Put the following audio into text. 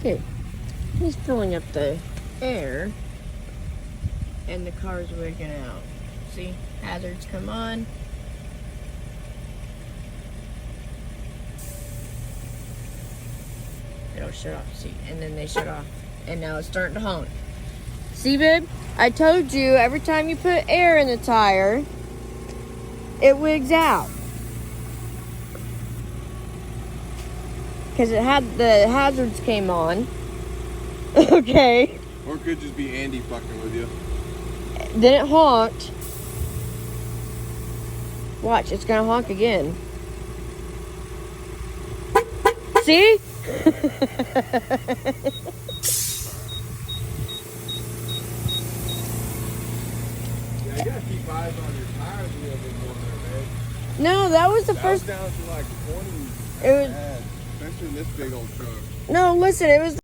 Okay, he's filling up the air and the car's wigging out. See, hazards come on. It'll shut off, see, and then they shut off. And now it's starting to honk. See, babe? I told you, every time you put air in the tire, it wigs out. Because it had the hazards came on. Okay. Or it could just be Andy fucking with you. Then it honked. Watch, it's gonna honk again. See? Yeah, you gotta keep eyes on your tires a little bit more there, man. No, that was the That first. was down to like 20. It was. Bad, especially in this big old truck. No, listen, it was